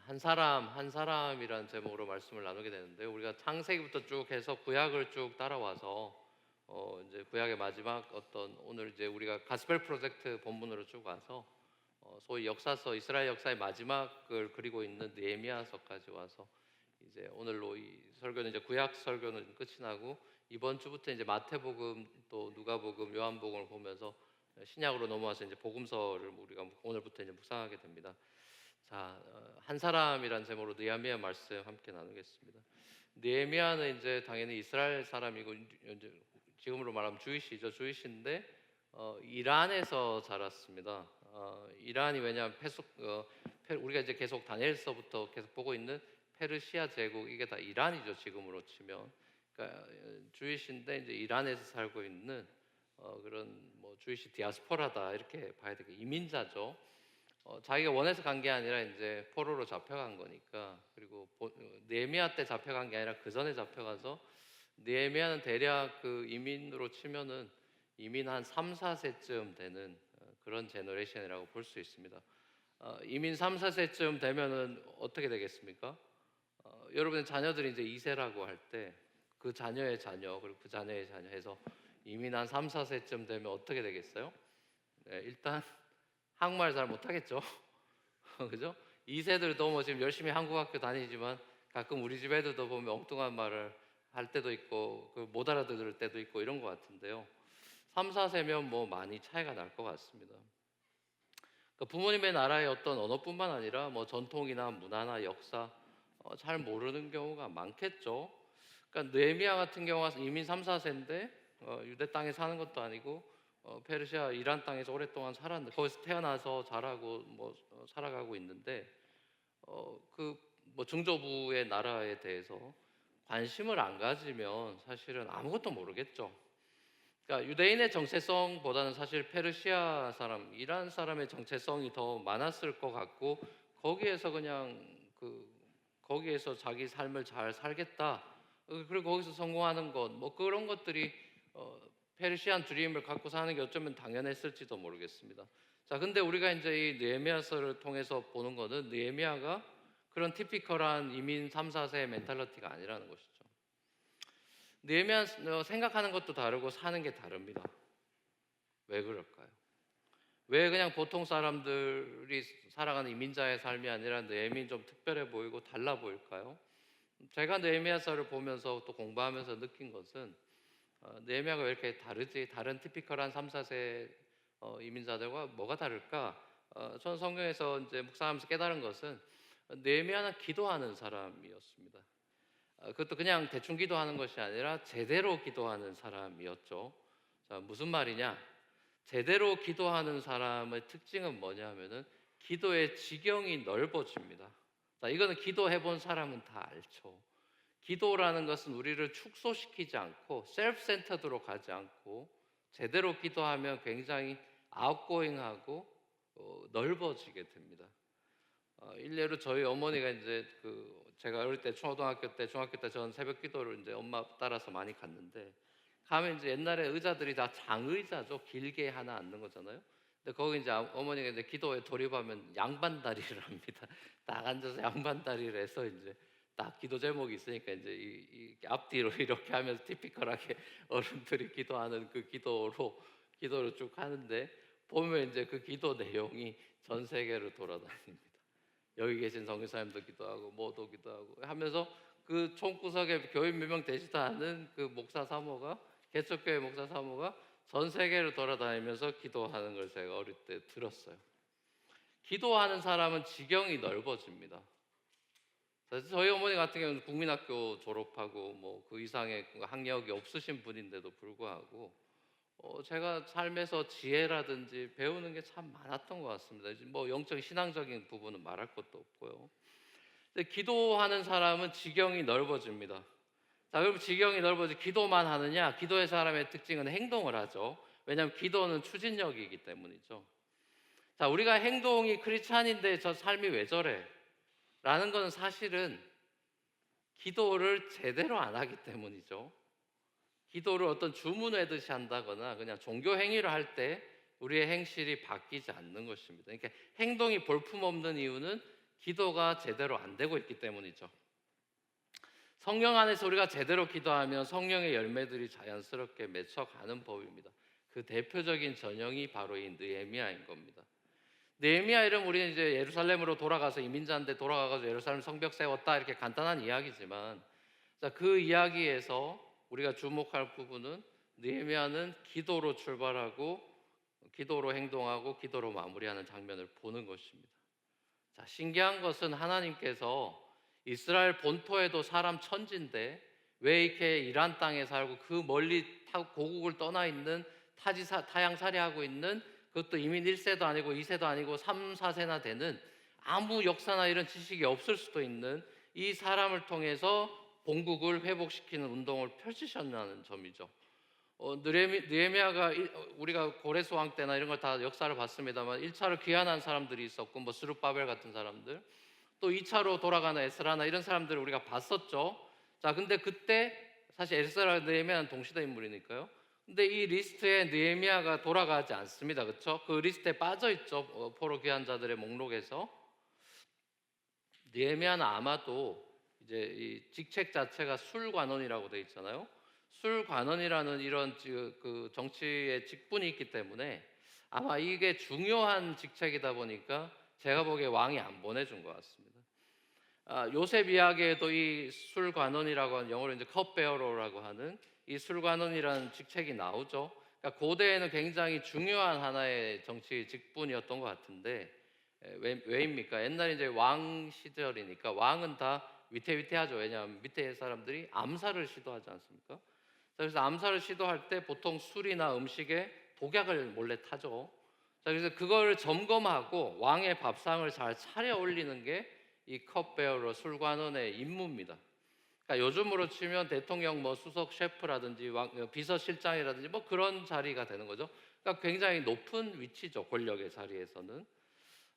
한 사람 한 사람이라는 제목으로 말씀을 나누게 되는데요. 우리가 창세기부터 쭉 해서 구약을 쭉 따라와서 이제 구약의 마지막 어떤 오늘 이제 우리가 가스펠 프로젝트 본문으로 쭉 와서 소위 역사서 이스라엘 역사의 마지막을 그리고 있는 느헤미야서까지 와서 이제 오늘로 이 설교는 이제 구약 설교는 끝이 나고 이번 주부터 이제 마태복음 또 누가복음 요한복음을 보면서 신약으로 넘어와서 이제 복음서를 우리가 오늘부터 이제 묵상하게 됩니다. 자, 한 사람이란 제목으로 느헤미야 말씀 함께 나누겠습니다. 느헤미야는 이제 당연히 이스라엘 사람이고 이제 지금으로 말하면 주이시죠. 주이시인데 이란에서 자랐습니다. 이란이 왜냐하면 우리가 이제 계속 다니엘서부터 계속 보고 있는 페르시아 제국 이게 다 이란이죠. 지금으로 치면 그러니까 주이시인데 이제 이란에서 살고 있는 그런 뭐 주이시 디아스포라다 이렇게 봐야 되겠 이민자죠. 자기가 원해서 간 게 아니라 이제 포로로 잡혀간 거니까. 그리고 느헤미야 때 잡혀간 게 아니라 그 전에 잡혀가서 느헤미야는 대략 그 이민으로 치면은 이민 한 3, 4세쯤 되는 그런 제너레이션이라고 볼 수 있습니다. 이민 3, 4세쯤 되면은 어떻게 되겠습니까? 여러분의 자녀들이 이제 2세라고 할 때 그 자녀의 자녀 그리고 그 자녀의 자녀 해서 이민 한 3, 4세쯤 되면 어떻게 되겠어요? 네, 일단 한국말 잘 못하겠죠. 그죠? 2세들도 뭐 지금 열심히 한국 학교 다니지만 가끔 우리 집 애들도 보면 엉뚱한 말을 할 때도 있고 못 알아들을 때도 있고 이런 것 같은데요. 3, 4세면 뭐 많이 차이가 날 것 같습니다. 그러니까 부모님의 나라의 어떤 언어뿐만 아니라 뭐 전통이나 문화나 역사 잘 모르는 경우가 많겠죠. 그러니까 느헤미야 같은 경우가 이민 3, 4세인데 유대 땅에 사는 것도 아니고 페르시아 이란 땅에서 오랫동안 살았는데 거기서 태어나서 자라고 뭐 살아가고 있는데 그 뭐 중조부의 나라에 대해서 관심을 안 가지면 사실은 아무것도 모르겠죠. 그러니까 유대인의 정체성보다는 사실 페르시아 사람, 이란 사람의 정체성이 더 많았을 것 같고 거기에서 그냥 거기에서 자기 삶을 잘 살겠다. 그리고 거기서 성공하는 것, 뭐 그런 것들이 페르시안 드림을 갖고 사는 게 어쩌면 당연했을지도 모르겠습니다. 자, 근데 우리가 이제 이 느헤미야서를 통해서 보는 거는 느헤미야가 그런 티피컬한 이민 3, 4세의 멘탈리티가 아니라는 것이죠. 느헤미야 생각하는 것도 다르고 사는 게 다릅니다. 왜 그럴까요? 왜 그냥 보통 사람들이 살아가는 이민자의 삶이 아니라 느헤미야는 좀 특별해 보이고 달라 보일까요? 제가 느헤미야서를 보면서 또 공부하면서 느낀 것은 느헤미야가 왜 이렇게 다르지? 다른 티피컬한 3, 4세 이민자들과 뭐가 다를까? 저는 성경에서 이제 묵상하면서 깨달은 것은 느헤미야는 기도하는 사람이었습니다. 그것도 그냥 대충 기도하는 것이 아니라 제대로 기도하는 사람이었죠. 자, 무슨 말이냐? 제대로 기도하는 사람의 특징은 뭐냐면은 기도의 지경이 넓어집니다. 자, 이거는 기도해 본 사람은 다 알죠. 기도라는 것은 우리를 축소시키지 않고 셀프 센터드로 가지 않고 제대로 기도하면 굉장히 아웃고잉하고 넓어지게 됩니다. 일례로 저희 어머니가 이제 제가 어릴 때 초등학교 때 중학교 때 전 새벽 기도를 이제 엄마 따라서 많이 갔는데 가면 이제 옛날에 의자들이 다 장의자죠. 길게 하나 앉는 거잖아요. 근데 거기 이제 어머니가 이제 기도에 돌입하면 양반다리를 합니다. 딱 앉아서 양반다리를 해서 이제 딱 기도 제목이 있으니까 이제 이 앞뒤로 이렇게 하면서 티피컬하게 어른들이 기도하는 그 기도를 쭉 하는데 보면 이제 그 기도 내용이 전 세계를 돌아다닙니다. 여기 계신 선교사님도 기도하고 뭐도 기도하고 하면서 그 총구석에 교인 몇 명 되지도 않은 그 목사 사모가 개척교회 목사 사모가 전 세계를 돌아다니면서 기도하는 걸 제가 어릴 때 들었어요. 기도하는 사람은 지경이 넓어집니다. 저희 어머니 같은 경우는 국민학교 졸업하고 뭐 그 이상의 학력이 없으신 분인데도 불구하고 제가 삶에서 지혜라든지 배우는 게 참 많았던 것 같습니다. 뭐 영적 신앙적인 부분은 말할 것도 없고요. 근데 기도하는 사람은 지경이 넓어집니다. 자, 그럼 지경이 넓어지 기도만 하느냐? 기도의 사람의 특징은 행동을 하죠. 왜냐하면 기도는 추진력이기 때문이죠. 자, 우리가 행동이 크리스찬인데 저 삶이 왜 저래? 라는 것은 사실은 기도를 제대로 안 하기 때문이죠. 기도를 어떤 주문 외듯이 한다거나 그냥 종교 행위를 할 때 우리의 행실이 바뀌지 않는 것입니다. 그러니까 행동이 볼품없는 이유는 기도가 제대로 안 되고 있기 때문이죠. 성령 안에서 우리가 제대로 기도하면 성령의 열매들이 자연스럽게 맺혀가는 법입니다. 그 대표적인 전형이 바로 이 느헤미야인 겁니다. 느헤미야 이름 우리는 이제 예루살렘으로 돌아가서 이민자인데 돌아가서 예루살렘 성벽 세웠다 이렇게 간단한 이야기지만, 자, 그 이야기에서 우리가 주목할 부분은 느헤미야는 기도로 출발하고 기도로 행동하고 기도로 마무리하는 장면을 보는 것입니다. 자, 신기한 것은 하나님께서 이스라엘 본토에도 사람 천지인데 왜 이렇게 이란 땅에 살고 그 멀리 고국을 떠나 있는 타양살이하고 있는, 그것도 이민 1세도 아니고 2세도 아니고 3, 4세나 되는 아무 역사나 이런 지식이 없을 수도 있는 이 사람을 통해서 본국을 회복시키는 운동을 펼치셨다는 점이죠. 느헤미야가 우리가 고레스 왕 때나 이런 걸 다 역사를 봤습니다만 1차로 귀환한 사람들이 있었고 뭐 스룹바벨 같은 사람들, 또 2차로 돌아가는 에스라나 이런 사람들을 우리가 봤었죠. 자, 근데 그때 사실 에스라 느헤미야는 동시대 인물이니까요. 근데 이 리스트에 느헤미야가 돌아가지 않습니다. 그렇죠? 그 리스트에 빠져 있죠. 포로 귀환자들의 목록에서. 느헤미야는 아마도 이제 이 직책 자체가 술관원이라고 되어 있잖아요. 술관원이라는 이런 그 정치의 직분이 있기 때문에 아마 이게 중요한 직책이다 보니까 제가 보기에 왕이 안 보내준 것 같습니다. 요셉 이야기에도 이 술관원이라고 하는, 영어로 이제 컵베어러라고 하는 이 술관원이라는 직책이 나오죠. 그러니까 고대에는 굉장히 중요한 하나의 정치 직분이었던 것 같은데 왜입니까? 옛날에 이제 왕 시절이니까 왕은 다 위태위태하죠. 왜냐하면 밑에 사람들이 암살을 시도하지 않습니까? 그래서 암살을 시도할 때 보통 술이나 음식에 독약을 몰래 타죠. 자, 그래서 그걸 점검하고 왕의 밥상을 잘 차려 올리는 게 이 컵베어러 술관원의 임무입니다. 그러니까 요즘으로 치면 대통령 뭐 수석 셰프라든지 비서실장이라든지 뭐 그런 자리가 되는 거죠. 그러니까 굉장히 높은 위치죠, 권력의 자리에서는.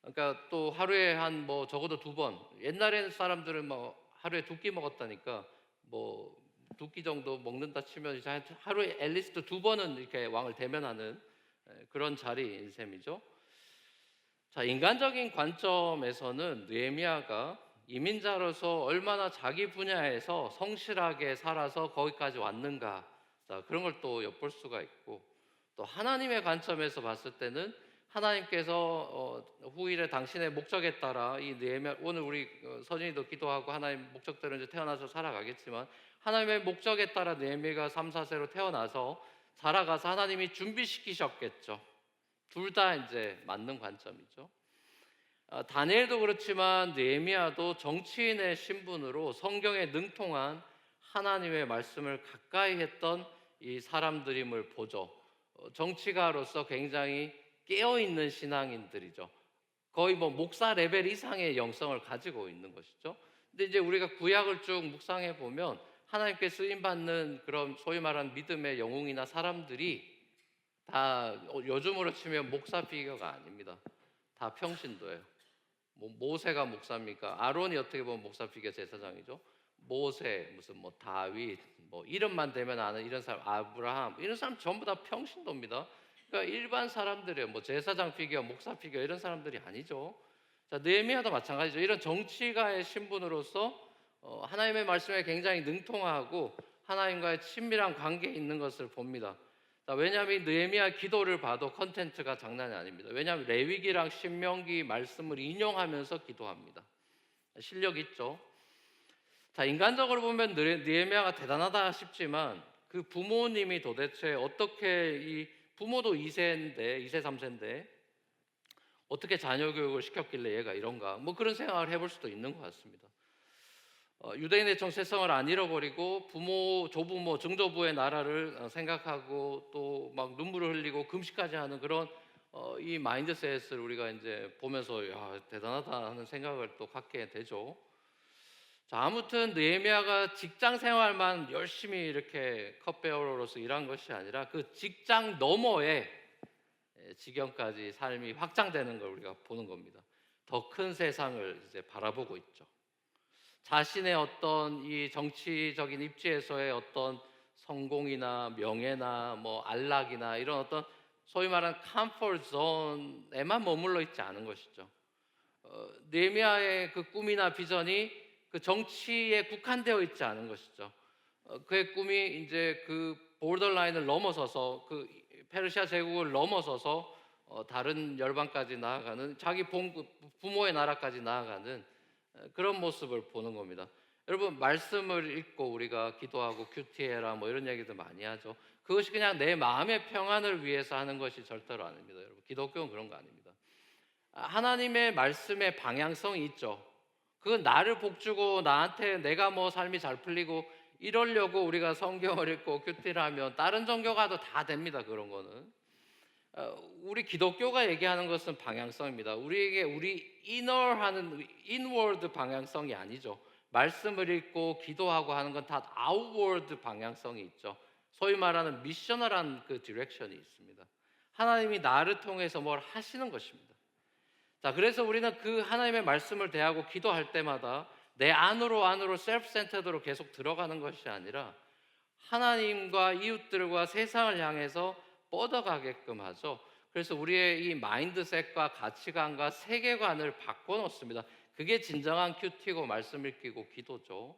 그러니까 또 하루에 한 뭐 적어도 2번, 옛날에는 사람들은 뭐 하루에 2끼 먹었다니까 뭐 2끼 정도 먹는다 치면 이제 하루에 앨리스트 2번은 이렇게 왕을 대면하는 그런 자리인 셈이죠. 자, 인간적인 관점에서는 느헤미야가 이민자로서 얼마나 자기 분야에서 성실하게 살아서 거기까지 왔는가, 자, 그런 걸 또 엿볼 수가 있고, 또 하나님의 관점에서 봤을 때는 하나님께서 후일에 당신의 목적에 따라 이 느헤미야, 오늘 우리 서진이도 기도하고 하나님 목적대로 이제 태어나서 살아가겠지만 하나님의 목적에 따라 느헤미야가 3, 4세로 태어나서 자라가서 하나님이 준비시키셨겠죠. 둘 다 이제 맞는 관점이죠. 다니엘도 그렇지만 느헤미야도 정치인의 신분으로 성경에 능통한 하나님의 말씀을 가까이 했던 이 사람들임을 보죠. 정치가로서 굉장히 깨어있는 신앙인들이죠. 거의 뭐 목사 레벨 이상의 영성을 가지고 있는 것이죠. 근데 이제 우리가 구약을 쭉 묵상해 보면 하나님께 쓰임 받는 그런 소위 말하는 믿음의 영웅이나 사람들이 다 요즘으로 치면 목사 비교가 아닙니다. 다 평신도예요. 뭐 모세가 목사입니까? 아론이 어떻게 보면 목사 비교 제사장이죠. 모세, 무슨 뭐 다윗, 뭐 이름만 대면 아는 이런 사람, 아브라함, 이런 사람 전부 다 평신도입니다. 그러니까 일반 사람들이에요. 뭐 제사장 피겨, 목사 피겨 이런 사람들이 아니죠. 자, 느헤미야도 마찬가지죠. 이런 정치가의 신분으로서 하나님의 말씀에 굉장히 능통하고 하나님과의 친밀한 관계에 있는 것을 봅니다. 자, 왜냐하면 느헤미야 기도를 봐도 컨텐츠가 장난이 아닙니다. 왜냐하면 레위기랑 신명기 말씀을 인용하면서 기도합니다. 실력 있죠. 자, 인간적으로 보면 느헤미야가 대단하다 싶지만 그 부모님이 도대체 어떻게, 이 부모도 2세인데 2세 3세인데 어떻게 자녀 교육을 시켰길래 얘가 이런가, 뭐 그런 생각을 해볼 수도 있는 것 같습니다. 유대인의 정체성을 안 잃어버리고 부모, 조부모, 증조부의 나라를 생각하고 또 막 눈물을 흘리고 금식까지 하는 그런 이 마인드셋을 우리가 이제 보면서 야, 대단하다 하는 생각을 또 갖게 되죠. 자, 아무튼 느헤미야가 직장 생활만 열심히 이렇게 컵베어러로서 일한 것이 아니라 그 직장 너머에 지경까지 삶이 확장되는 걸 우리가 보는 겁니다. 더 큰 세상을 이제 바라보고 있죠. 자신의 어떤 이 정치적인 입지에서의 어떤 성공이나 명예나 뭐 안락이나 이런 어떤 소위 말하는 컴포트 존에만 머물러 있지 않은 것이죠. 느헤미야의 그 꿈이나 비전이 그 정치에 국한되어 있지 않은 것이죠. 그의 꿈이 이제 그 보더라인을 넘어서서 그 페르시아 제국을 넘어서서 다른 열방까지 나아가는 자기 부모의 나라까지 나아가는 그런 모습을 보는 겁니다. 여러분 말씀을 읽고 우리가 기도하고 큐티해라 뭐 이런 얘기도 많이 하죠. 그것이 그냥 내 마음의 평안을 위해서 하는 것이 절대로 아닙니다. 여러분 기독교는 그런 거 아닙니다. 하나님의 말씀의 방향성이 있죠. 그건 나를 복주고 나한테 내가 뭐 삶이 잘 풀리고 이러려고 우리가 성경을 읽고 큐티를 하면 다른 종교 가도 다 됩니다. 그런 거는 우리 기독교가 얘기하는 것은 방향성입니다. 우리에게 우리 이너하는 인워드 방향성이 아니죠. 말씀을 읽고 기도하고 하는 건 다 아웃워드 방향성이 있죠. 소위 말하는 미셔널한 그 디렉션이 있습니다. 하나님이 나를 통해서 뭘 하시는 것입니다. 자, 그래서 우리는 그 하나님의 말씀을 대하고 기도할 때마다 내 안으로 셀프 센터드로 계속 들어가는 것이 아니라 하나님과 이웃들과 세상을 향해서 뻗어가게끔 하죠. 그래서 우리의 이 마인드셋과 가치관과 세계관을 바꿔놓습니다. 그게 진정한 큐티고 말씀 읽기고 기도죠.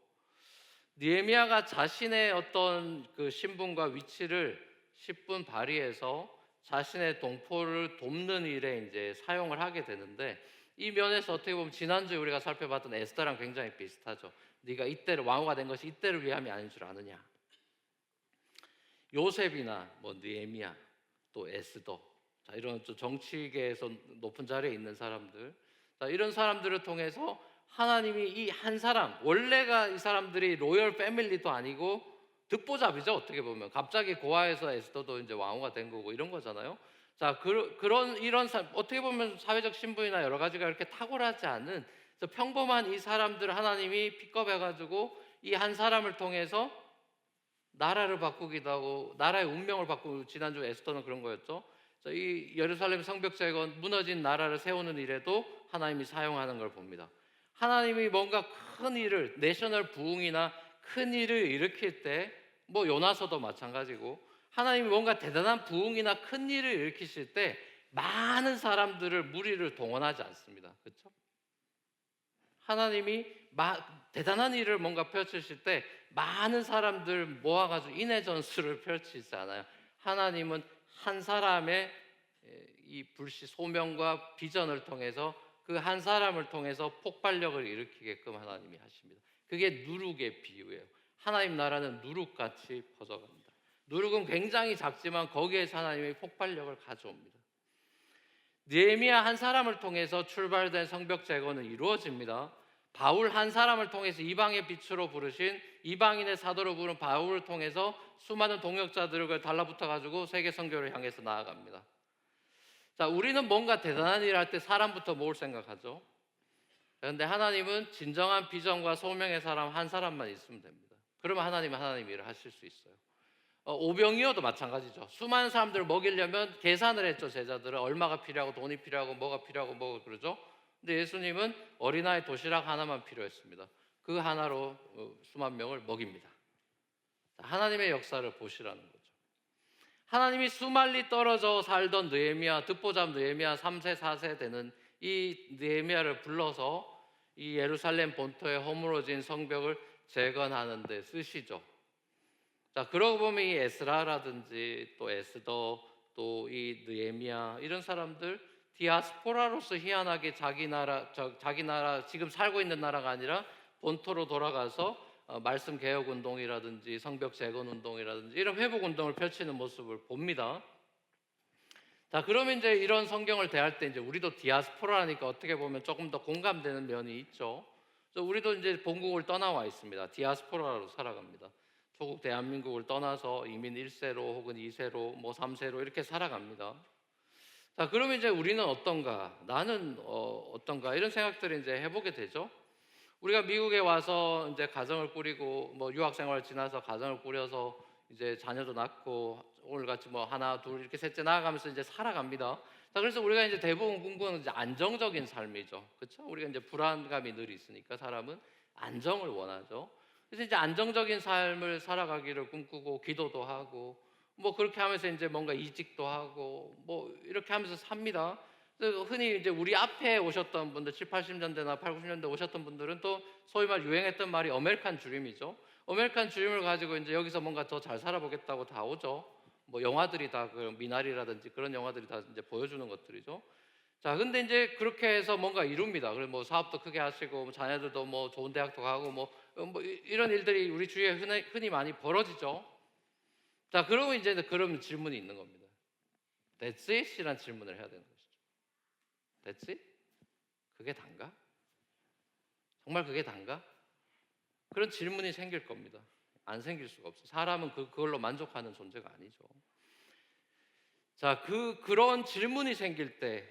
느헤미야가 자신의 어떤 그 신분과 위치를 10분 발휘해서 자신의 동포를 돕는 일에 이제 사용을 하게 되는데 이 면에서 어떻게 보면 지난주에 우리가 살펴봤던 에스더랑 굉장히 비슷하죠. 네가 이때를 왕후가 된 것이 이때를 위함이 아닌 줄 아느냐. 요셉이나 뭐 느헤미야 또 에스더 자, 이런 좀 정치계에서 높은 자리에 있는 사람들 자, 이런 사람들을 통해서 하나님이 이 한 사람 원래가 이 사람들이 로열 패밀리도 아니고 듣보잡이죠. 어떻게 보면 갑자기 고아에서 에스더도 이제 왕후가 된 거고 이런 거잖아요. 자, 그런 이런 어떻게 보면 사회적 신분이나 여러 가지가 이렇게 탁월하지 않은 평범한 이 사람들을 하나님이 픽업해가지고 이 한 사람을 통해서 나라를 바꾸기도 하고 나라의 운명을 바꾸고 지난주 에스더는 그런 거였죠. 이 예루살렘 성벽 재건 무너진 나라를 세우는 일에도 하나님이 사용하는 걸 봅니다. 하나님이 뭔가 큰 일을 내셔널 부흥이나 큰 일을 일으킬 때 뭐 요나서도 마찬가지고 하나님이 뭔가 대단한 부흥이나 큰 일을 일으키실 때 많은 사람들을 무리를 동원하지 않습니다. 그렇죠? 하나님이 대단한 일을 뭔가 펼치실 때 많은 사람들 모아가지고 인해전술을 펼치지 않아요. 하나님은 한 사람의 이 불씨 소명과 비전을 통해서 그 한 사람을 통해서 폭발력을 일으키게끔 하나님이 하십니다. 그게 누룩의 비유예요. 하나님 나라는 누룩같이 퍼져갑니다. 누룩은 굉장히 작지만 거기에서 하나님의 폭발력을 가져옵니다. 느헤미야 한 사람을 통해서 출발된 성벽 재건은 이루어집니다. 바울 한 사람을 통해서 이방의 빛으로 부르신 이방인의 사도로 부른 바울을 통해서 수많은 동역자들을 달라붙어 가지고 세계 선교를 향해서 나아갑니다. 자, 우리는 뭔가 대단한 일을 할 때 사람부터 모을 생각하죠. 그런데 하나님은 진정한 비전과 소명의 사람 한 사람만 있으면 됩니다. 그러면 하나님은 하나님 일을 하실 수 있어요. 오병이어도 마찬가지죠. 수많은 사람들을 먹이려면 계산을 했죠. 제자들은 얼마가 필요하고 돈이 필요하고 뭐가 필요하고 뭐가 그러죠. 근데 예수님은 어린아이 도시락 하나만 필요했습니다. 그 하나로 수만 명을 먹입니다. 하나님의 역사를 보시라는 거죠. 하나님이 수말리 떨어져 살던 느헤미야, 듣보잡 느헤미야 3세 4세 되는 이 느헤미야를 불러서 이 예루살렘 본토에 허물어진 성벽을 재건하는 데 쓰시죠. 자, 그러고 보면 이 에스라라든지 또 에스더 또 이 느헤미야 이런 사람들 디아스포라로서 희한하게 자기 나라 지금 살고 있는 나라가 아니라 본토로 돌아가서 말씀 개혁 운동이라든지 성벽 재건 운동이라든지 이런 회복 운동을 펼치는 모습을 봅니다. 자, 그러면 이제 이런 성경을 대할 때 이제 우리도 디아스포라니까 어떻게 보면 조금 더 공감되는 면이 있죠. 우리도 이제 본국을 떠나와 있습니다. 디아스포라로 살아갑니다. 조국 대한민국을 떠나서 이민 1세로 혹은 2세로 뭐 3세로 이렇게 살아갑니다. 자, 그러면 이제 우리는 어떤가? 나는 어떤가? 이런 생각들을 이제 해보게 되죠. 우리가 미국에 와서 이제 가정을 꾸리고 뭐 유학 생활을 지나서 가정을 꾸려서 이제 자녀도 낳고 오늘같이 뭐 하나 둘 이렇게 셋째 나아가면서 이제 살아갑니다. 자, 그래서 우리가 이제 대부분 꿈꾸는 이제 안정적인 삶이죠. 그렇죠? 우리가 이제 불안감이 늘 있으니까 사람은 안정을 원하죠. 그래서 이제 안정적인 삶을 살아가기를 꿈꾸고 기도도 하고 뭐 그렇게 하면서 이제 뭔가 이직도 하고 뭐 이렇게 하면서 삽니다. 흔히 이제 우리 앞에 오셨던 분들, 7, 80년대나 8, 90년대 오셨던 분들은 또 소위 말 유행했던 말이 아메리칸 드림이죠. 아메리칸 드림을 가지고 이제 여기서 뭔가 더 잘 살아보겠다고 다 오죠. 뭐 영화들이 다 그 미나리라든지 그런 영화들이 다 이제 보여주는 것들이죠. 자, 근데 이제 그렇게 해서 뭔가 이룹니다. 그리고 뭐 사업도 크게 하시고, 뭐 자녀들도 뭐 좋은 대학도 가고, 뭐 이런 일들이 우리 주위에 흔히 많이 벌어지죠. 자, 그러면 이제 그런 질문이 있는 겁니다. That's it? 이란 질문을 해야 되는 것이죠. That's it? 그게 단가? 정말 그게 단가? 그런 질문이 생길 겁니다. 안 생길 수가 없어요. 사람은 그걸로 만족하는 존재가 아니죠. 자, 그런 질문이 생길 때,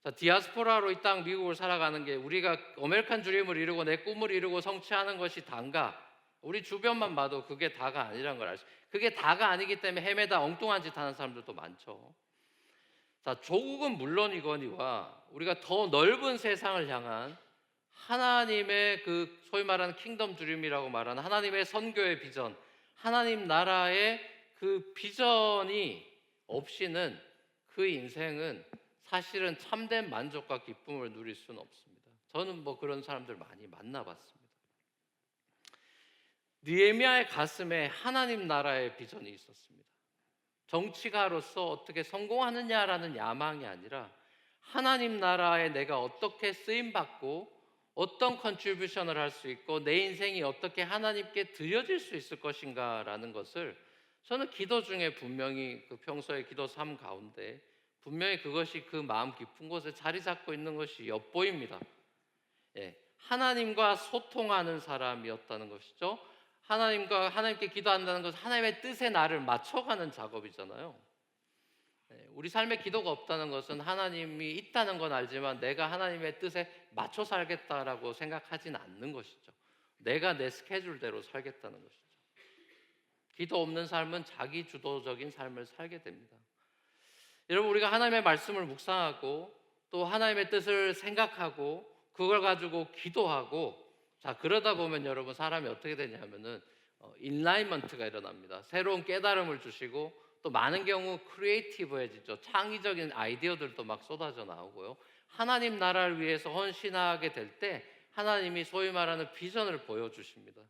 자, 디아스포라로 이 땅 미국을 살아가는 게 우리가 아메리칸 드림을 이루고 내 꿈을 이루고 성취하는 것이 단가? 우리 주변만 봐도 그게 다가 아니라는 걸 알수 있어요. 그게 다가 아니기 때문에 헤매다 엉뚱한 짓 하는 사람들도 많죠. 자, 조국은 물론이거니와 우리가 더 넓은 세상을 향한 하나님의 그 소위 말하는 킹덤 드림이라고 말하는 하나님의 선교의 비전, 하나님 나라의 그 비전이 없이는 그 인생은 사실은 참된 만족과 기쁨을 누릴 수는 없습니다. 저는 뭐 그런 사람들 많이 만나봤습니다. 느헤미야의 가슴에 하나님 나라의 비전이 있었습니다. 정치가로서 어떻게 성공하느냐라는 야망이 아니라 하나님 나라에 내가 어떻게 쓰임받고 어떤 컨트리뷰션을 할 수 있고 내 인생이 어떻게 하나님께 드려질 수 있을 것인가라는 것을 저는 기도 중에 분명히 그 평소의 기도 삶 가운데 분명히 그것이 그 마음 깊은 곳에 자리 잡고 있는 것이 엿보입니다. 예, 하나님과 소통하는 사람이었다는 것이죠. 하나님께 기도한다는 것은 하나님의 뜻에 나를 맞춰가는 작업이잖아요. 우리 삶에 기도가 없다는 것은 하나님이 있다는 건 알지만 내가 하나님의 뜻에 맞춰 살겠다라고 생각하진 않는 것이죠. 내가 내 스케줄대로 살겠다는 것이죠. 기도 없는 삶은 자기 주도적인 삶을 살게 됩니다. 여러분, 우리가 하나님의 말씀을 묵상하고 또 하나님의 뜻을 생각하고 그걸 가지고 기도하고, 자, 그러다 보면 여러분 사람이 어떻게 되냐면은 인라이먼트가 일어납니다. 새로운 깨달음을 주시고 또 많은 경우 크리에이티브해지죠. 창의적인 아이디어들도 막 쏟아져 나오고요. 하나님 나라를 위해서 헌신하게 될 때 하나님이 소위 말하는 비전을 보여주십니다.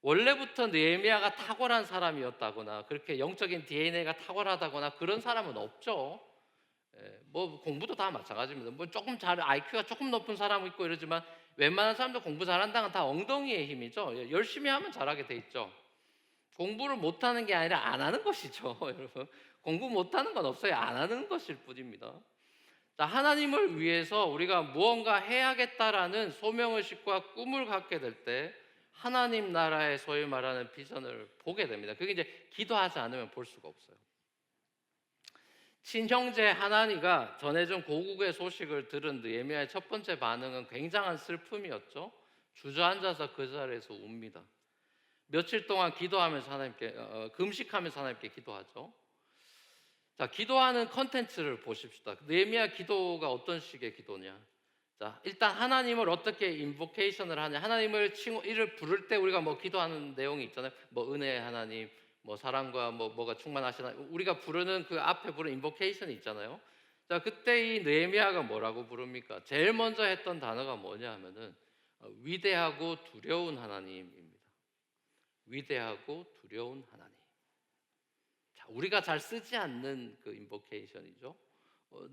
원래부터 느헤미야가 탁월한 사람이었다거나 그렇게 영적인 DNA가 탁월하다거나 그런 사람은 없죠. 뭐 공부도 다 마찬가지입니다. 뭐 조금 IQ가 조금 높은 사람 있고 이러지만 웬만한 사람도 공부 잘한다는 건 다 엉덩이의 힘이죠. 열심히 하면 잘하게 돼 있죠. 공부를 못하는 게 아니라 안 하는 것이죠. 여러분, 공부 못하는 건 없어요. 안 하는 것일 뿐입니다. 자, 하나님을 위해서 우리가 무언가 해야겠다라는 소명의식과 꿈을 갖게 될 때 하나님 나라의 소위 말하는 비전을 보게 됩니다. 그게 이제 기도하지 않으면 볼 수가 없어요. 친형제 하나니가 전해준 고국의 소식을 들은 느헤미야의 첫 번째 반응은 굉장한 슬픔이었죠. 주저앉아서 그 자리에서 웁니다. 며칠 동안 기도하면서 하나님께 금식하면서 하나님께 기도하죠. 자, 기도하는 컨텐츠를 보십시다. 느헤미야 기도가 어떤 식의 기도냐? 자, 일단 하나님을 어떻게 인보케이션을 하냐? 하나님을 이를 부를 때 우리가 뭐 기도하는 내용이 있잖아요. 뭐 은혜의 하나님, 뭐 사랑과 뭐가 충만하시나, 우리가 부르는 그 앞에 부르는 인보케이션이 있잖아요. 자, 그때 이 느헤미야가 뭐라고 부릅니까? 제일 먼저 했던 단어가 뭐냐 하면은 위대하고 두려운 하나님입니다. 위대하고 두려운 하나님. 자, 우리가 잘 쓰지 않는 그 인보케이션이죠.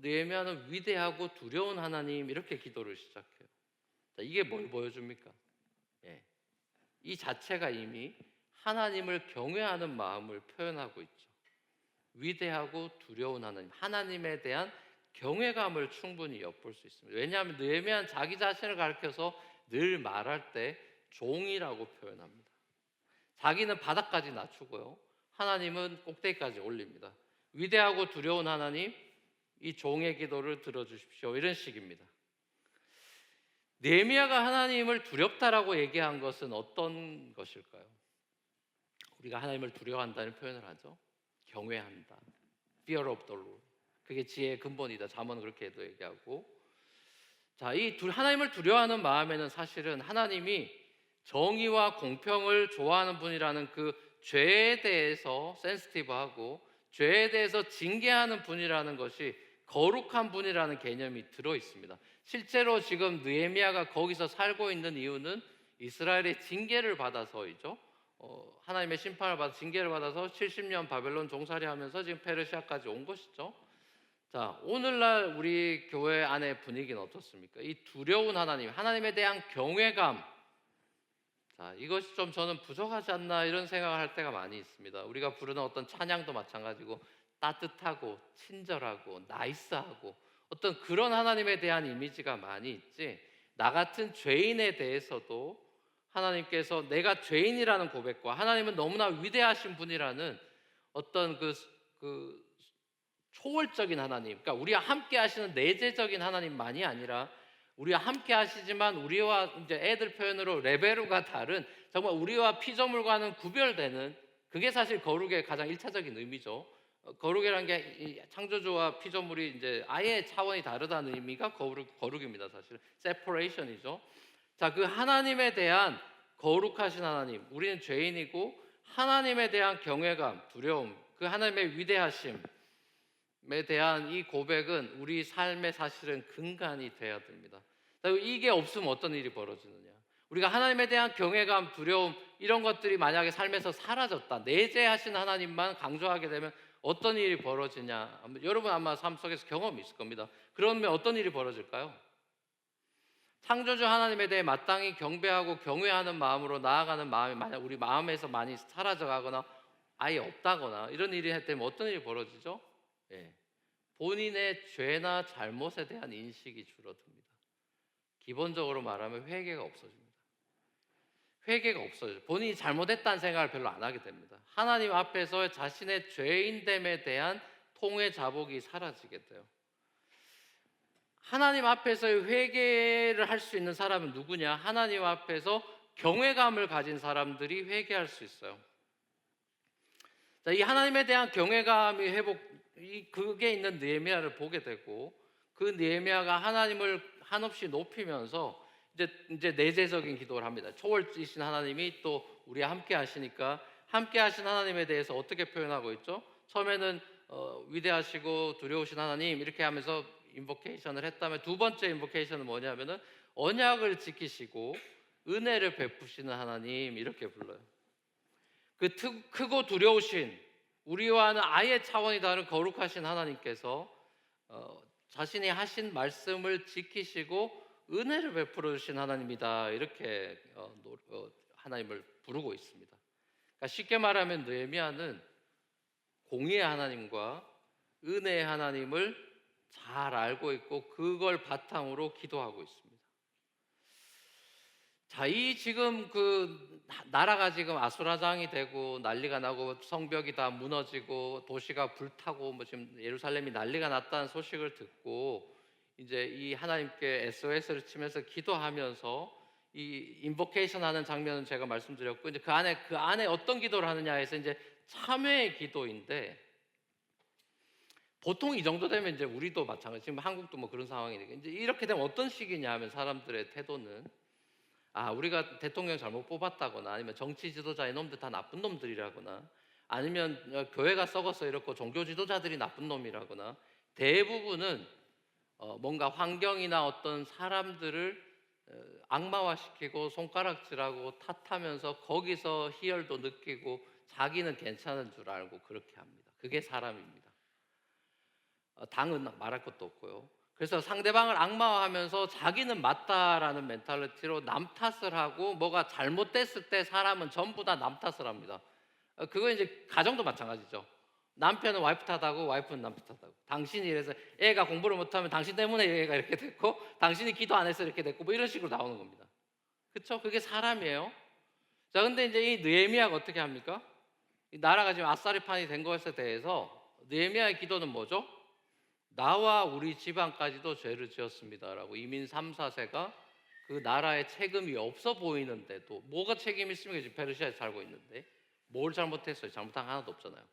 느헤미야는 위대하고 두려운 하나님 이렇게 기도를 시작해요. 자, 이게 뭘 보여줍니까? 예, 이 자체가 이미 하나님을 경외하는 마음을 표현하고 있죠. 위대하고 두려운 하나님, 하나님에 대한 경외감을 충분히 엿볼 수 있습니다. 왜냐하면 느헤미야는 자기 자신을 가리켜서 늘 말할 때 종이라고 표현합니다. 자기는 바닥까지 낮추고요, 하나님은 꼭대기까지 올립니다. 위대하고 두려운 하나님, 이 종의 기도를 들어주십시오, 이런 식입니다. 느헤미야가 하나님을 두렵다라고 얘기한 것은 어떤 것일까요? 우리가 하나님을 두려워한다는 표현을 하죠. 경외한다, fear of the Lord. 그게 지혜의 근본이다. 잠언은 그렇게도 얘기하고. 자, 이 하나님을 두려워하는 마음에는 사실은 하나님이 정의와 공평을 좋아하는 분이라는 그 죄에 대해서 센시티브하고 죄에 대해서 징계하는 분이라는 것이 거룩한 분이라는 개념이 들어 있습니다. 실제로 지금 느헤미야가 거기서 살고 있는 이유는 이스라엘의 징계를 받아서이죠. 하나님의 심판을 받아 징계를 받아서 70년 바벨론 종살이하면서 지금 페르시아까지 온 것이죠. 자, 오늘날 우리 교회 안의 분위기는 어떻습니까? 이 두려운 하나님, 하나님에 대한 경외감, 자, 이것이 좀 저는 부족하지 않나 이런 생각을 할 때가 많이 있습니다. 우리가 부르는 어떤 찬양도 마찬가지고 따뜻하고 친절하고 나이스하고 어떤 그런 하나님에 대한 이미지가 많이 있지, 나 같은 죄인에 대해서도 하나님께서 내가 죄인이라는 고백과 하나님은 너무나 위대하신 분이라는 어떤 그 초월적인 하나님, 그러니까 우리와 함께 하시는 내재적인 하나님만이 아니라 우리와 함께 하시지만 우리와 이제 애들 표현으로 레벨과 다른 정말 우리와 피조물과는 구별되는, 그게 사실 거룩의 가장 일차적인 의미죠. 거룩이라는 게 이 창조주와 피조물이 이제 아예 차원이 다르다는 의미가 거룩입니다. 사실 separation이죠. 자, 그 하나님에 대한 거룩하신 하나님, 우리는 죄인이고 하나님에 대한 경외감, 두려움, 그 하나님의 위대하심에 대한 이 고백은 우리 삶의 사실은 근간이 돼야 됩니다. 이게 없으면 어떤 일이 벌어지느냐? 우리가 하나님에 대한 경외감, 두려움 이런 것들이 만약에 삶에서 사라졌다, 내재하신 하나님만 강조하게 되면 어떤 일이 벌어지냐? 여러분 아마 삶 속에서 경험이 있을 겁니다. 그러면 어떤 일이 벌어질까요? 창조주 하나님에 대해 마땅히 경배하고 경외하는 마음으로 나아가는 마음이 만약 우리 마음에서 많이 사라져가거나 아예 없다거나 이런 일이 되면 어떤 일이 벌어지죠? 예. 본인의 죄나 잘못에 대한 인식이 줄어듭니다. 기본적으로 말하면 회개가 없어집니다. 회개가 없어져요. 본인이 잘못했다는 생각을 별로 안 하게 됩니다. 하나님 앞에서 자신의 죄인됨에 대한 통회 자복이 사라지게 돼요. 하나님 앞에서의 회개를 할 수 있는 사람은 누구냐? 하나님 앞에서 경외감을 가진 사람들이 회개할 수 있어요. 자, 이 하나님에 대한 경외감이 그게 있는 느헤미야를 보게 되고, 그 느헤미야가 하나님을 한없이 높이면서 이제 내재적인 기도를 합니다. 초월이신 하나님이 또 우리와 함께 하시니까 함께 하신 하나님에 대해서 어떻게 표현하고 있죠? 처음에는 위대하시고 두려우신 하나님 이렇게 하면서 인보케이션을 했다면, 두 번째 인보케이션은 뭐냐면은 언약을 지키시고 은혜를 베푸시는 하나님 이렇게 불러요. 그 크고 두려우신, 우리와는 아예 차원이 다른 거룩하신 하나님께서 자신이 하신 말씀을 지키시고 은혜를 베풀어 주신 하나님이다, 이렇게 하나님을 부르고 있습니다. 그러니까 쉽게 말하면 느헤미야는 공의의 하나님과 은혜의 하나님을 잘 알고 있고 그걸 바탕으로 기도하고 있습니다. 자, 이 지금 그 나라가 지금 아수라장이 되고 난리가 나고 성벽이 다 무너지고 도시가 불타고 뭐 지금 예루살렘이 난리가 났다는 소식을 듣고 이제 이 하나님께 SOS를 치면서 기도하면서 이 인보케이션 하는 장면은 제가 말씀드렸고, 이제 그 안에 어떤 기도를 하느냐 해서 이제 참회의 기도인데, 보통 이 정도 되면 이제 우리도 마찬가지, 지금 한국도 뭐 그런 상황이니까 이제 이렇게 되면 어떤 식이냐 하면 사람들의 태도는 우리가 대통령 잘못 뽑았다거나 아니면 정치 지도자의 놈들 다 나쁜 놈들이라거나 아니면 교회가 썩어서 이렇고 종교 지도자들이 나쁜 놈이라거나, 대부분은 뭔가 환경이나 어떤 사람들을 악마화시키고 손가락질하고 탓하면서 거기서 희열도 느끼고 자기는 괜찮은 줄 알고 그렇게 합니다. 그게 사람입니다. 당은 말할 것도 없고요. 그래서 상대방을 악마화하면서 자기는 맞다라는 멘탈리티로 남 탓을 하고, 뭐가 잘못됐을 때 사람은 전부 다 남 탓을 합니다. 그거 이제 가정도 마찬가지죠. 남편은 와이프 탓하고 와이프는 남편 탓하고, 당신이 이래서 애가 공부를 못하면 당신 때문에 애가 이렇게 됐고, 당신이 기도 안 해서 이렇게 됐고, 뭐 이런 식으로 나오는 겁니다. 그렇죠? 그게 사람이에요. 자, 근데 이제 이 느헤미야가 어떻게 합니까? 이 나라가 지금 아싸리판이 된 것에 대해서 느헤미야의 기도는 뭐죠? 나와 우리 집안까지도 죄를 지었습니다라고. 이민 3, 4세가 그 나라에 책임이 없어 보이는데도, 뭐가 책임이 있습니까? 지금 페르시아에 살고 있는데 뭘 잘못했어요? 잘못한 거 하나도 없잖아요.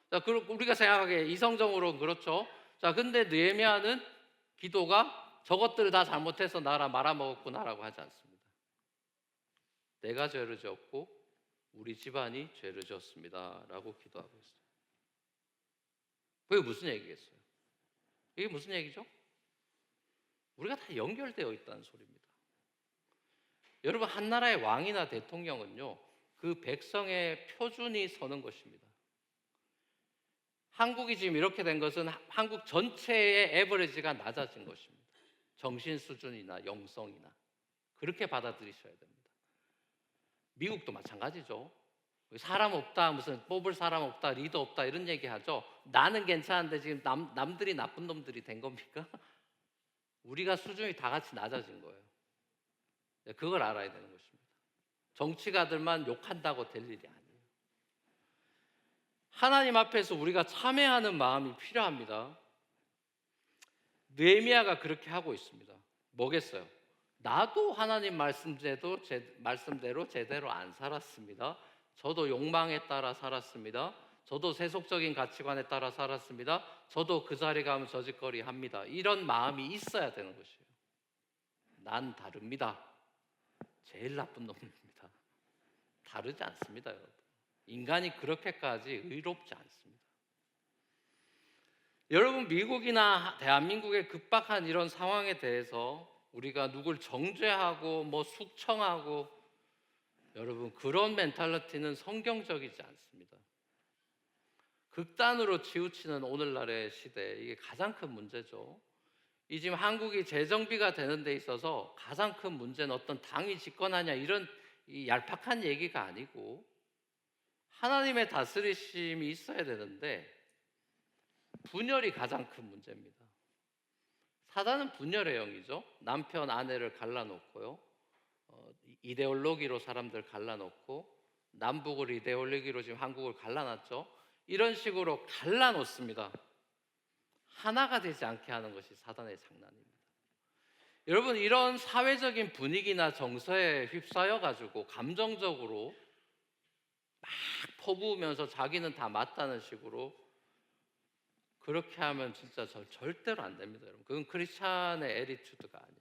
자, 우리가 생각하기에 이성적으로 그렇죠. 자, 근데 느헤미야는 기도가 저것들을 다 잘못해서 나라 말아먹었구나라고 하지 않습니다. 내가 죄를 지었고 우리 집안이 죄를 지었습니다라고 기도하고 있어요. 그게 무슨 얘기겠어요? 이게 무슨 얘기죠? 우리가 다 연결되어 있다는 소리입니다. 여러분, 한 나라의 왕이나 대통령은요, 그 백성의 표준이 서는 것입니다. 한국이 지금 이렇게 된 것은 한국 전체의 에버리지가 낮아진 것입니다. 정신 수준이나 영성이나 그렇게 받아들이셔야 됩니다. 미국도 마찬가지죠. 사람 없다, 무슨 뽑을 사람 없다, 리더 없다 이런 얘기하죠. 나는 괜찮은데 지금 남들이 나쁜 놈들이 된 겁니까? 우리가 수준이 다 같이 낮아진 거예요. 그걸 알아야 되는 것입니다. 정치가들만 욕한다고 될 일이 아니에요. 하나님 앞에서 우리가 참회하는 마음이 필요합니다. 느헤미야가 그렇게 하고 있습니다. 뭐겠어요? 나도 하나님 말씀대로 제대로 안 살았습니다. 저도 욕망에 따라 살았습니다. 저도 세속적인 가치관에 따라 살았습니다. 저도 그 자리 가면 저짓거리 합니다. 이런 마음이 있어야 되는 것이에요. 난 다릅니다. 제일 나쁜 놈입니다. 다르지 않습니다, 여러분. 인간이 그렇게까지 의롭지 않습니다. 여러분, 미국이나 대한민국의 급박한 이런 상황에 대해서 우리가 누굴 정죄하고 숙청하고, 여러분, 그런 멘탈리티는 성경적이지 않습니다. 극단으로 치우치는 오늘날의 시대, 이게 가장 큰 문제죠. 이 지금 한국이 재정비가 되는 데 있어서 가장 큰 문제는 어떤 당이 집권하냐 이런 이 얄팍한 얘기가 아니고 하나님의 다스리심이 있어야 되는데 분열이 가장 큰 문제입니다. 사단은 분열의 영이죠. 남편 아내를 갈라놓고요, 이데올로기로 사람들 갈라놓고, 남북을 이데올로기로 지금 한국을 갈라놨죠. 이런 식으로 갈라놓습니다. 하나가 되지 않게 하는 것이 사단의 장난입니다. 여러분, 이런 사회적인 분위기나 정서에 휩싸여 가지고 감정적으로 막 퍼부으면서 자기는 다 맞다는 식으로 그렇게 하면 진짜 절대로 안 됩니다, 여러분. 그건 크리스찬의 애티튜드가 아니에요.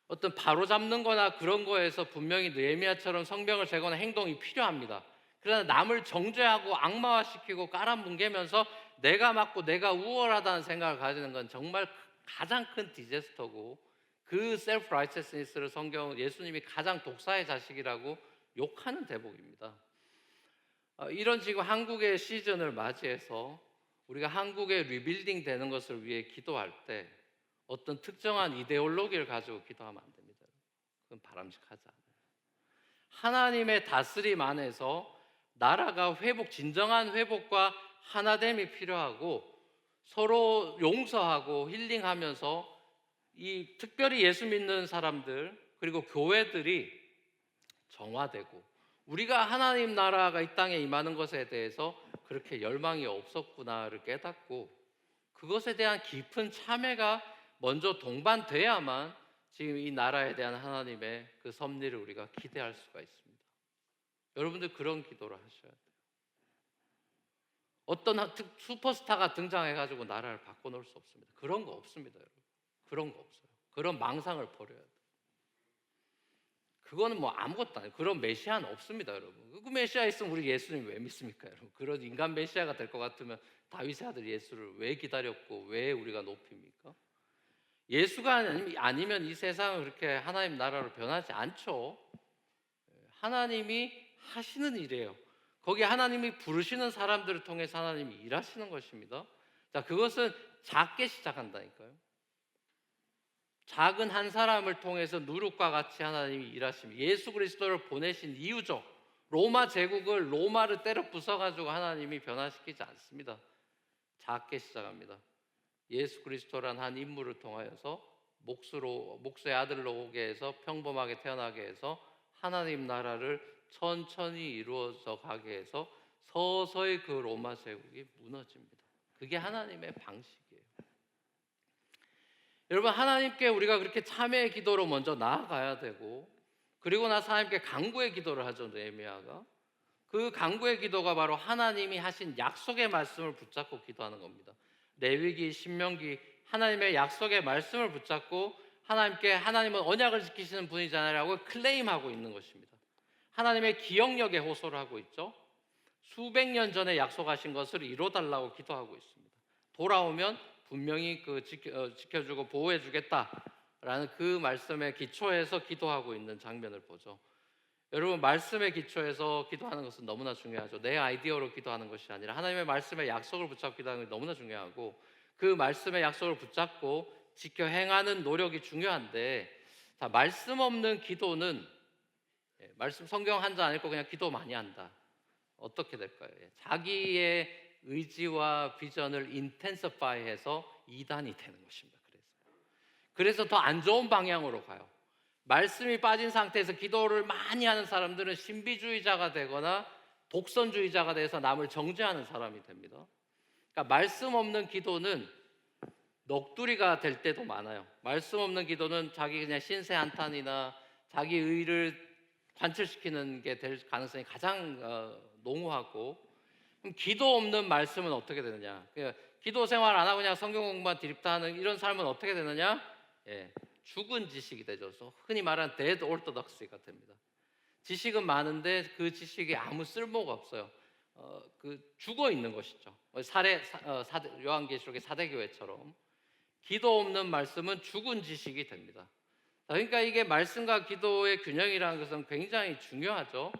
어떤 바로잡는 거나 그런 거에서 분명히 느헤미야처럼 성벽을 재거나 행동이 필요합니다. 그러나 남을 정죄하고 악마화시키고 깔아뭉개면서 내가 맞고 내가 우월하다는 생각을 가지는 건 정말 가장 큰 디제스터고, 그 셀프 라이처스니스를 성경 예수님이 가장 독사의 자식이라고 욕하는 대목입니다. 이런 지금 한국의 시즌을 맞이해서 우리가 한국의 리빌딩 되는 것을 위해 기도할 때 어떤 특정한 이데올로기를 가지고 기도하면 안 됩니다. 그건 바람직하지 않아요. 하나님의 다스림 안에서 나라가 진정한 회복과 하나됨이 필요하고, 서로 용서하고 힐링하면서 이 특별히 예수 믿는 사람들 그리고 교회들이 정화되고, 우리가 하나님 나라가 이 땅에 임하는 것에 대해서 그렇게 열망이 없었구나를 깨닫고 그것에 대한 깊은 참회가 먼저 동반돼야만 지금 이 나라에 대한 하나님의 그 섭리를 우리가 기대할 수가 있습니다. 여러분들 그런 기도를 하셔야 돼요. 어떤 슈퍼스타가 등장해가지고 나라를 바꿔놓을 수 없습니다. 그런 거 없습니다, 여러분. 그런 거 없어요. 그런 망상을 버려야 돼요. 그거는 아무것도 아니에요. 그런 메시아는 없습니다, 여러분. 그 메시아 있으면 우리 예수님 왜 믿습니까, 여러분? 그런 인간 메시아가 될 것 같으면 다윗의 아들 예수를 왜 기다렸고 왜 우리가 높입니까? 예수가 아니면 이 세상은 그렇게 하나님 나라로 변하지 않죠. 하나님이 하시는 일이에요. 거기에 하나님이 부르시는 사람들을 통해서 하나님이 일하시는 것입니다. 자, 그것은 작게 시작한다니까요. 작은 한 사람을 통해서 누룩과 같이 하나님이 일하십니다. 예수 그리스도를 보내신 이유죠. 로마 제국을 로마를 때려 부숴가지고 하나님이 변화시키지 않습니다. 작게 시작합니다. 예수 그리스도란 한 인물을 통하여서 목수의 아들로 오게 해서 평범하게 태어나게 해서 하나님 나라를 천천히 이루어져 가게 해서 서서히 그 로마 제국이 무너집니다. 그게 하나님의 방식이에요. 여러분, 하나님께 우리가 그렇게 참회의 기도로 먼저 나아가야 되고, 그리고 나서 하나님께 간구의 기도를 하죠. 느헤미야가 그 간구의 기도가 바로 하나님이 하신 약속의 말씀을 붙잡고 기도하는 겁니다. 레위기, 신명기, 하나님의 약속의 말씀을 붙잡고 하나님께, 하나님은 언약을 지키시는 분이잖아요 라고 클레임하고 있는 것입니다. 하나님의 기억력에 호소를 하고 있죠. 수백 년 전에 약속하신 것을 이뤄달라고 기도하고 있습니다. 돌아오면 분명히 지켜주고 보호해주겠다라는 그 말씀에 기초해서 기도하고 있는 장면을 보죠. 여러분, 말씀에 기초해서 기도하는 것은 너무나 중요하죠. 내 아이디어로 기도하는 것이 아니라 하나님의 말씀의 약속을 붙잡고 기도하는 것이 너무나 중요하고, 그 말씀의 약속을 붙잡고 지켜 행하는 노력이 중요한데, 자, 말씀 없는 기도는 말씀 성경 한 장 안 읽고 그냥 기도 많이 한다. 어떻게 될까요? 자기의 의지와 비전을 인텐시파이해서 이단이 되는 것입니다. 그래서 더 안 좋은 방향으로 가요. 말씀이 빠진 상태에서 기도를 많이 하는 사람들은 신비주의자가 되거나 독선주의자가 돼서 남을 정죄하는 사람이 됩니다. 그러니까 말씀 없는 기도는 넋두리가 될 때도 많아요. 말씀 없는 기도는 자기 그냥 신세 한탄이나 자기 의를 관철시키는 게 될 가능성이 가장 농후하고, 그럼 기도 없는 말씀은 어떻게 되느냐? 기도 생활 안 하고 그냥 성경 공부만 드립다하는 이런 삶은 어떻게 되느냐? 죽은 지식이 되죠. 흔히 말하는 데드 오르토독스가 됩니다. 지식은 많은데 그 지식이 아무 쓸모가 없어요. 죽어 있는 것이죠. 요한계시록의 사대교회처럼 기도 없는 말씀은 죽은 지식이 됩니다. 그러니까 이게 말씀과 기도의 균형이라는 것은 굉장히 중요하죠.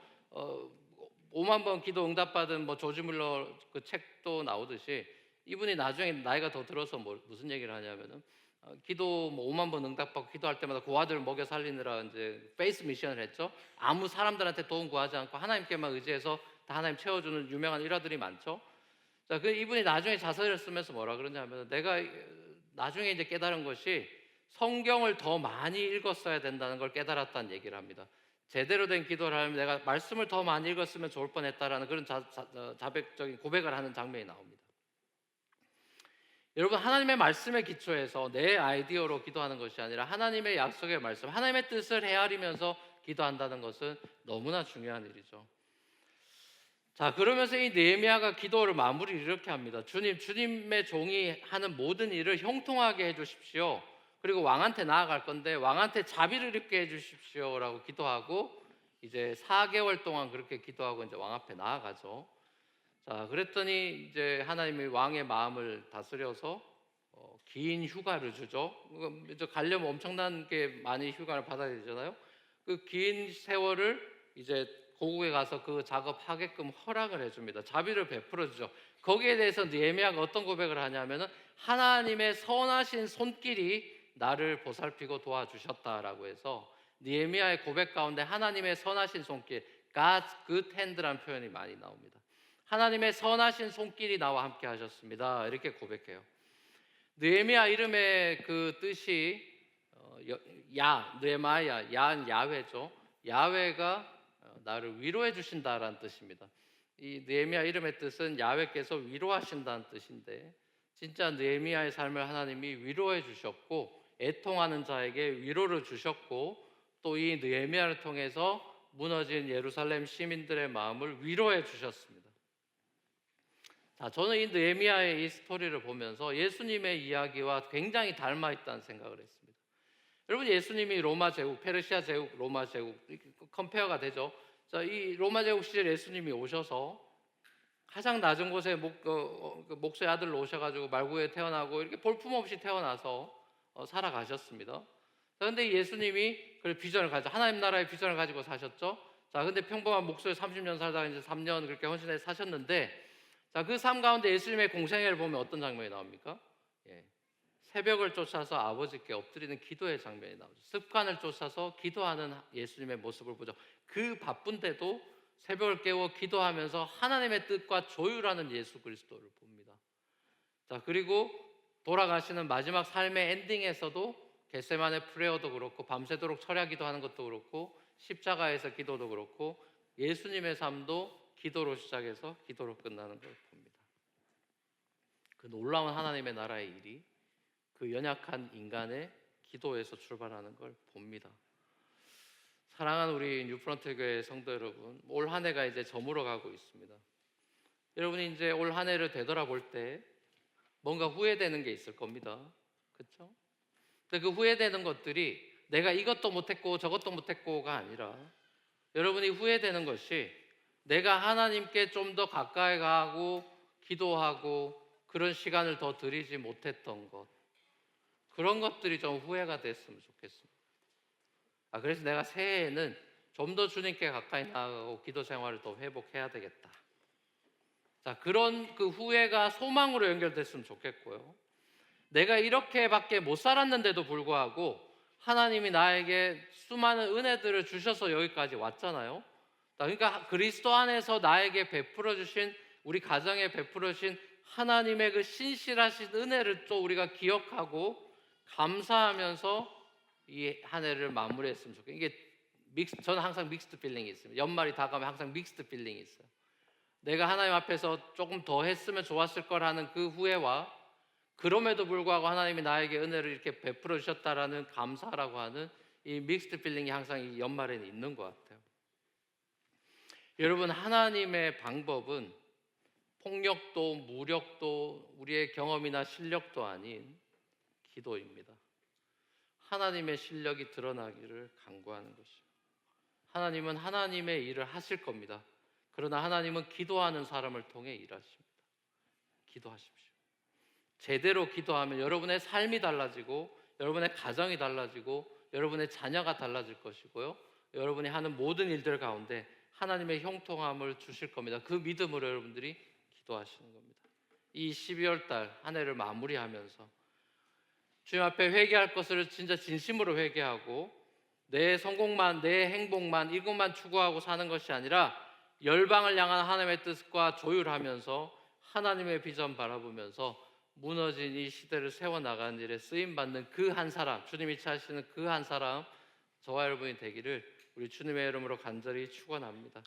5만 번 기도 응답받은 조지 물러 그 책도 나오듯이, 이분이 나중에 나이가 더 들어서 무슨 얘기를 하냐면은 기도 5만 번 응답받고 기도할 때마다 고아들 먹여 살리느라 이제 페이스 미션을 했죠. 아무 사람들한테 도움 구하지 않고 하나님께만 의지해서 다 하나님 채워주는 유명한 일화들이 많죠. 자, 이분이 나중에 자서를 쓰면서 뭐라 그러냐면, 내가 나중에 이제 깨달은 것이 성경을 더 많이 읽었어야 된다는 걸 깨달았다는 얘기를 합니다. 제대로 된 기도를 하려면 내가 말씀을 더 많이 읽었으면 좋을 뻔했다라는 그런 자백적인 고백을 하는 장면이 나옵니다. 여러분, 하나님의 말씀에 기초해서 내 아이디어로 기도하는 것이 아니라 하나님의 약속의 말씀, 하나님의 뜻을 헤아리면서 기도한다는 것은 너무나 중요한 일이죠. 자, 그러면서 이 느헤미야가 기도를 마무리를 이렇게 합니다. 주님의 종이 하는 모든 일을 형통하게 해주십시오. 그리고 왕한테 나아갈 건데 왕한테 자비를 입게 해주십시오라고 기도하고, 이제 4개월 동안 그렇게 기도하고 이제 왕 앞에 나아가죠. 자, 그랬더니 이제 하나님이 왕의 마음을 다스려서 긴 휴가를 주죠. 이제 가려면 엄청난 게 많이 휴가를 받아야 되잖아요. 그 긴 세월을 이제 고국에 가서 그 작업하게끔 허락을 해줍니다. 자비를 베풀어 주죠. 거기에 대해서 느헤미야가 어떤 고백을 하냐면은, 하나님의 선하신 손길이 나를 보살피고 도와주셨다라고 해서 느헤미야의 고백 가운데 하나님의 선하신 손길, God's good hand라는 표현이 많이 나옵니다. 하나님의 선하신 손길이 나와 함께 하셨습니다. 이렇게 고백해요. 느헤미야 이름의 그 뜻이 느헤마야, 야는 야훼죠. 야훼가 나를 위로해 주신다라는 뜻입니다. 이 느헤미야 이름의 뜻은 야훼께서 위로하신다는 뜻인데, 진짜 느헤미야의 삶을 하나님이 위로해 주셨고, 애통하는 자에게 위로를 주셨고, 또 이 느헤미야를 통해서 무너진 예루살렘 시민들의 마음을 위로해 주셨습니다. 자, 저는 이 느헤미야의 이 스토리를 보면서 예수님의 이야기와 굉장히 닮아 있다는 생각을 했습니다. 여러분, 예수님이 로마 제국, 페르시아 제국, 로마 제국 컴페어가 되죠. 자, 이 로마 제국 시절 예수님이 오셔서 가장 낮은 곳에 목수의 아들로 오셔가지고 말구에 태어나고 이렇게 볼품없이 태어나서 살아가셨습니다. 그런데 예수님이 그 비전을 가지고 하나님 나라의 비전을 가지고 사셨죠. 자, 근데 평범한 목수에 30년 살다가 이제 3년 그렇게 헌신해 사셨는데, 자, 그 삶 가운데 예수님의 공생애를 보면 어떤 장면이 나옵니까? 새벽을 쫓아서 아버지께 엎드리는 기도의 장면이 나오죠. 습관을 쫓아서 기도하는 예수님의 모습을 보죠. 그 바쁜데도 새벽을 깨워 기도하면서 하나님의 뜻과 조율하는 예수 그리스도를 봅니다. 자, 그리고 돌아가시는 마지막 삶의 엔딩에서도 겟세마네 프레어도 그렇고, 밤새도록 철야 기도하는 것도 그렇고, 십자가에서 기도도 그렇고, 예수님의 삶도 기도로 시작해서 기도로 끝나는 걸 봅니다. 그 놀라운 하나님의 나라의 일이 그 연약한 인간의 기도에서 출발하는 걸 봅니다. 사랑하는 우리 뉴프런트 교회 성도 여러분, 올 한 해가 이제 저물어 가고 있습니다. 여러분이 이제 올 한 해를 되돌아볼 때 뭔가 후회되는 게 있을 겁니다. 그렇죠? 근데 그 후회되는 것들이 내가 이것도 못했고 저것도 못했고가 아니라, 여러분이 후회되는 것이 내가 하나님께 좀 더 가까이 가고 기도하고 그런 시간을 더 드리지 못했던 것, 그런 것들이 좀 후회가 됐으면 좋겠습니다. 그래서 내가 새해에는 좀 더 주님께 가까이 나아가고 기도 생활을 더 회복해야 되겠다. 자, 그런 그 후회가 소망으로 연결됐으면 좋겠고요. 내가 이렇게밖에 못 살았는데도 불구하고 하나님이 나에게 수많은 은혜들을 주셔서 여기까지 왔잖아요. 그러니까 그리스도 안에서 나에게 베풀어 주신, 우리 가정에 베풀어 주신 하나님의 그 신실하신 은혜를 또 우리가 기억하고 감사하면서 이 한 해를 마무리했으면 좋겠어요. 이게 저는 항상 믹스드 필링이 있습니다. 연말이 다가오면 항상 믹스드 필링이 있어요. 내가 하나님 앞에서 조금 더 했으면 좋았을 거라는 그 후회와, 그럼에도 불구하고 하나님이 나에게 은혜를 이렇게 베풀어 주셨다라는 감사라고 하는 이 믹스드 필링이 항상 이 연말에는 있는 것 같아요. 여러분, 하나님의 방법은 폭력도 무력도 우리의 경험이나 실력도 아닌 기도입니다. 하나님의 실력이 드러나기를 간구하는 것이요. 하나님은 하나님의 일을 하실 겁니다. 그러나 하나님은 기도하는 사람을 통해 일하십니다. 기도하십시오. 제대로 기도하면 여러분의 삶이 달라지고, 여러분의 가정이 달라지고, 여러분의 자녀가 달라질 것이고요. 여러분이 하는 모든 일들 가운데 하나님의 형통함을 주실 겁니다. 그 믿음으로 여러분들이 기도하시는 겁니다. 이 12월 달 한 해를 마무리하면서 주님 앞에 회개할 것을 진짜 진심으로 회개하고, 내 성공만, 내 행복만, 이것만 추구하고 사는 것이 아니라 열방을 향한 하나님의 뜻과 조율하면서 하나님의 비전 바라보면서 무너진 이 시대를 세워나가는 일에 쓰임받는 그 한 사람, 주님이 찾으시는 그 한 사람, 저와 여러분이 되기를 우리 주님의 이름으로 간절히 축원합니다.